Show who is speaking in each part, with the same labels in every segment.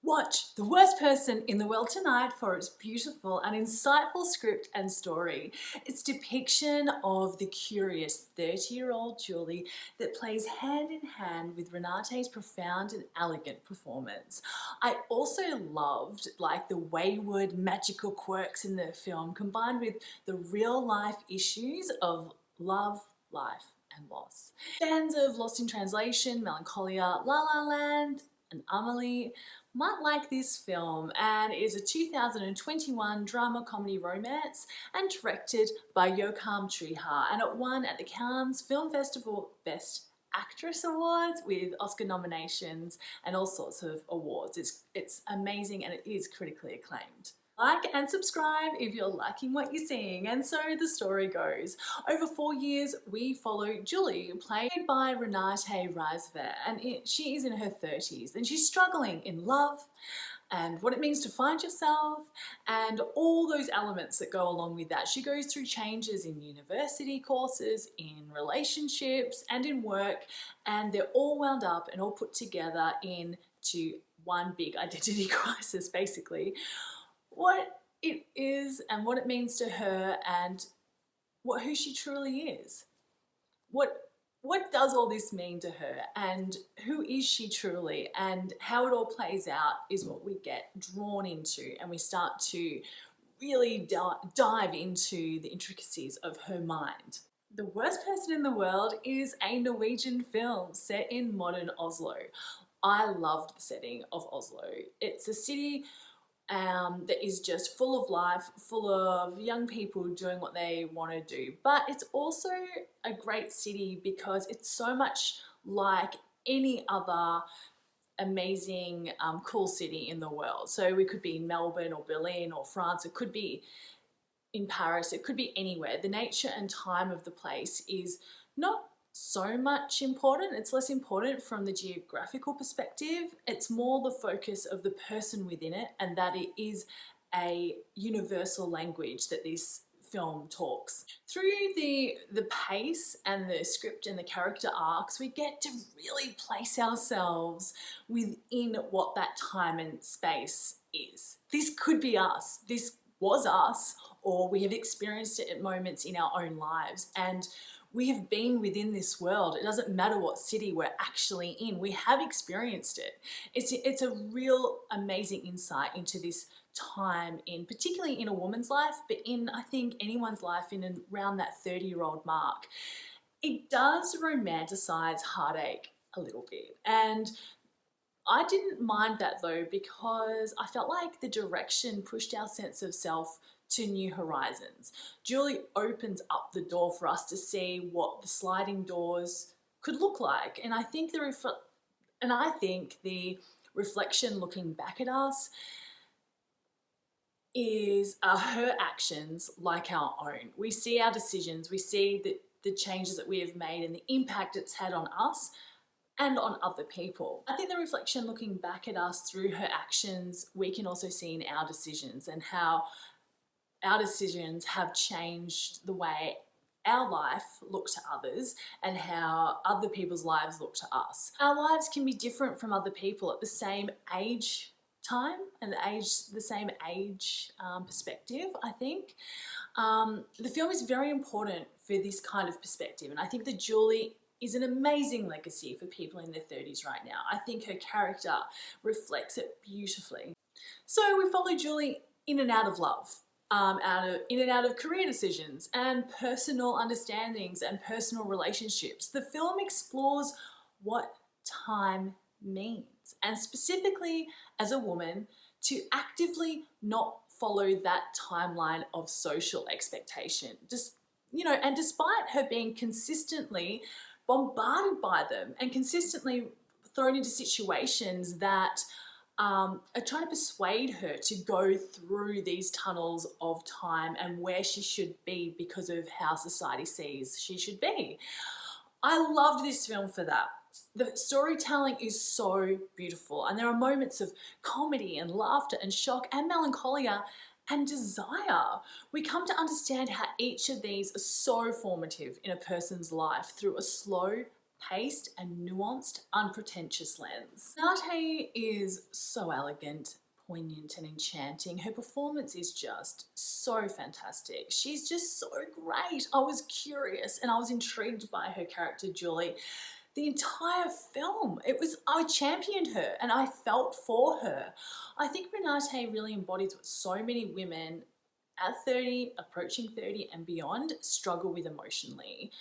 Speaker 1: Watch The Worst Person in the World tonight for its beautiful and insightful script and story. Its depiction of the curious 30-year-old Julie that plays hand in hand with Renate's profound and elegant performance. I also loved the wayward magical quirks in the film combined with the real life issues of love, life and loss. Fans of Lost in Translation, Melancholia, La La Land and Amelie might like this film, and it is a 2021 drama comedy romance and directed by Joachim Trier, and it won at the Cannes Film Festival Best Actress Awards with Oscar nominations and all sorts of awards. It's amazing and it is critically acclaimed. Like and subscribe if you're liking what you're seeing. And so the story goes. Over 4 years, we follow Julie, played by Renate Reichswehr, and she is in her 30s and she's struggling in love and what it means to find yourself and all those elements that go along with that. She goes through changes in university courses, in relationships and in work, and they're all wound up and all put together into one big identity crisis, basically. What it is and what it means to her and who she truly is. What does all this mean to her and who is she truly, and how it all plays out is what we get drawn into, and we start to really dive into the intricacies of her mind. The Worst Person in the World is a Norwegian film set in modern Oslo. I loved the setting of Oslo. It's a city that is just full of life, full of young people doing what they want to do. But it's also a great city because it's so much like any other amazing, cool city in the world. So we could be in Melbourne or Berlin or France, it could be in Paris, it could be anywhere. The nature and time of the place is not so much important. It's less important from the geographical perspective. It's more the focus of the person within it, and that it is a universal language that this film talks. Through the pace and the script and the character arcs, we get to really place ourselves within what that time and space is. This could be us. This was us, or we have experienced it at moments in our own lives, and we have been within this world. It doesn't matter what city we're actually in. We have experienced it. It's a real amazing insight into this time, particularly in a woman's life, but in, I think, anyone's life in around that 30-year-old mark. It does romanticize heartache a little bit, and I didn't mind that though, because I felt like the direction pushed our sense of self to new horizons. Julie opens up the door for us to see what the sliding doors could look like, and I think the reflection looking back at us is her actions like our own. We see our decisions, we see the changes that we have made and the impact it's had on us and on other people. I think the reflection looking back at us through her actions, we can also see in our decisions and how our decisions have changed the way our life looks to others and how other people's lives look to us. Our lives can be different from other people at the same age time and the same age perspective, I think. The film is very important for this kind of perspective, and I think that Julie is an amazing legacy for people in their 30s right now. I think her character reflects it beautifully. So we follow Julie in and out of love, in and out of career decisions and personal understandings and personal relationships. The film explores what time means, and specifically as a woman, to actively not follow that timeline of social expectation. And despite her being consistently bombarded by them and consistently thrown into situations that are trying to persuade her to go through these tunnels of time and where she should be because of how society sees she should be. I loved this film for that. The storytelling is so beautiful, and there are moments of comedy and laughter and shock and melancholia and desire. We come to understand how each of these are so formative in a person's life through a slow paced and nuanced, unpretentious lens. Renate is so elegant, poignant and enchanting. Her performance is just so fantastic. She's just so great. I was curious and I was intrigued by her character Julie the entire film. I championed her and I felt for her. I think Renate really embodies what so many women at 30, approaching 30 and beyond struggle with emotionally.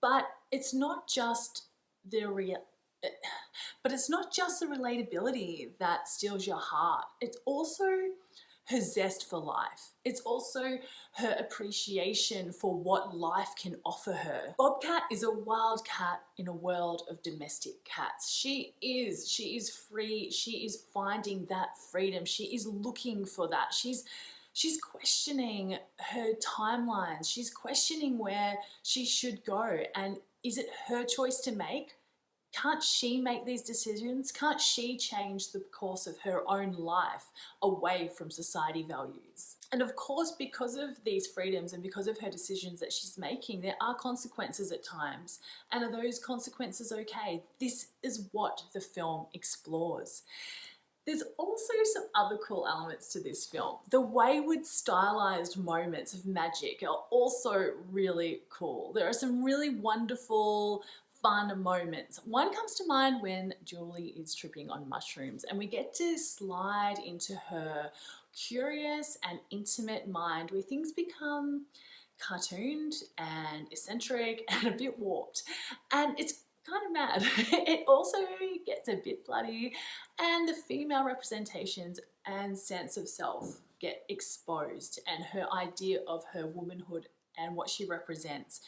Speaker 1: But it's not just the relatability that steals your heart. It's also her zest for life. It's also her appreciation for what life can offer her. Bobcat is a wild cat in a world of domestic cats. She is free. She is finding that freedom. She is looking for that. She's questioning her timelines. She's questioning where she should go. And is it her choice to make? Can't she make these decisions? Can't she change the course of her own life away from society values? And of course, because of these freedoms and because of her decisions that she's making, there are consequences at times. And are those consequences okay? This is what the film explores. There's also some other cool elements to this film. The wayward stylized moments of magic are also really cool. There are some really wonderful, fun moments. One comes to mind when Julie is tripping on mushrooms and we get to slide into her curious and intimate mind where things become cartooned and eccentric and a bit warped. And it's kind of mad. It also gets a bit bloody and the female representations and sense of self get exposed and her idea of her womanhood and what she represents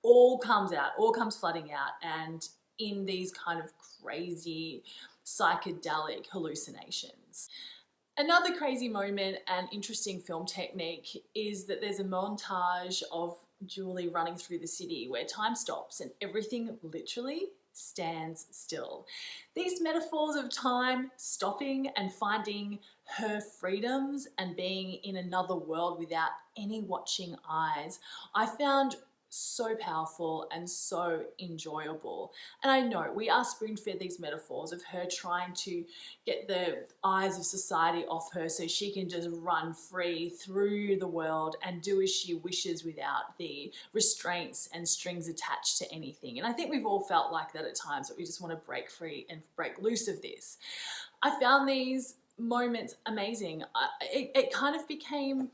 Speaker 1: all comes out, all comes flooding out, and in these kind of crazy psychedelic hallucinations. Another crazy moment and interesting film technique is that there's a montage of Julie running through the city where time stops and everything literally stands still. These metaphors of time stopping and finding her freedoms and being in another world without any watching eyes, I found so powerful and so enjoyable. And I know we are spoon-fed these metaphors of her trying to get the eyes of society off her so she can just run free through the world and do as she wishes without the restraints and strings attached to anything. And I think we've all felt like that at times, that we just want to break free and break loose of this. I found these moments amazing. It kind of became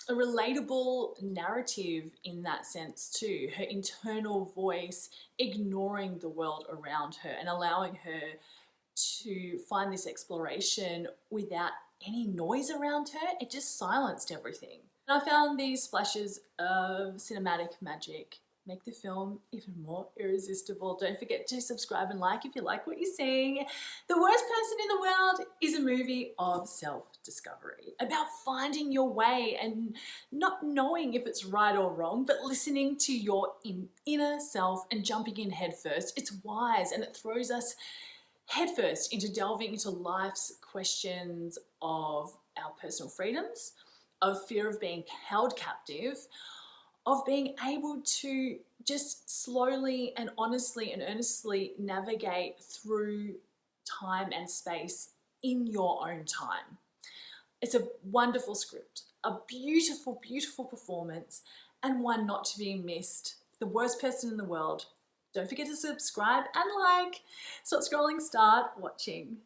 Speaker 1: a relatable narrative in that sense too. Her internal voice ignoring the world around her and allowing her to find this exploration without any noise around her. It just silenced everything. And I found these splashes of cinematic magic make the film even more irresistible. Don't forget to subscribe and like if you like what you're seeing. The Worst Person in the World is a movie of self-discovery, about finding your way and not knowing if it's right or wrong, but listening to your inner self and jumping in head first. It's wise and it throws us headfirst into delving into life's questions of our personal freedoms, of fear of being held captive, of being able to just slowly and honestly and earnestly navigate through time and space in your own time. It's a wonderful script, a beautiful, beautiful performance, and one not to be missed. The Worst Person in the World. Don't forget to subscribe and like. Stop scrolling, start watching.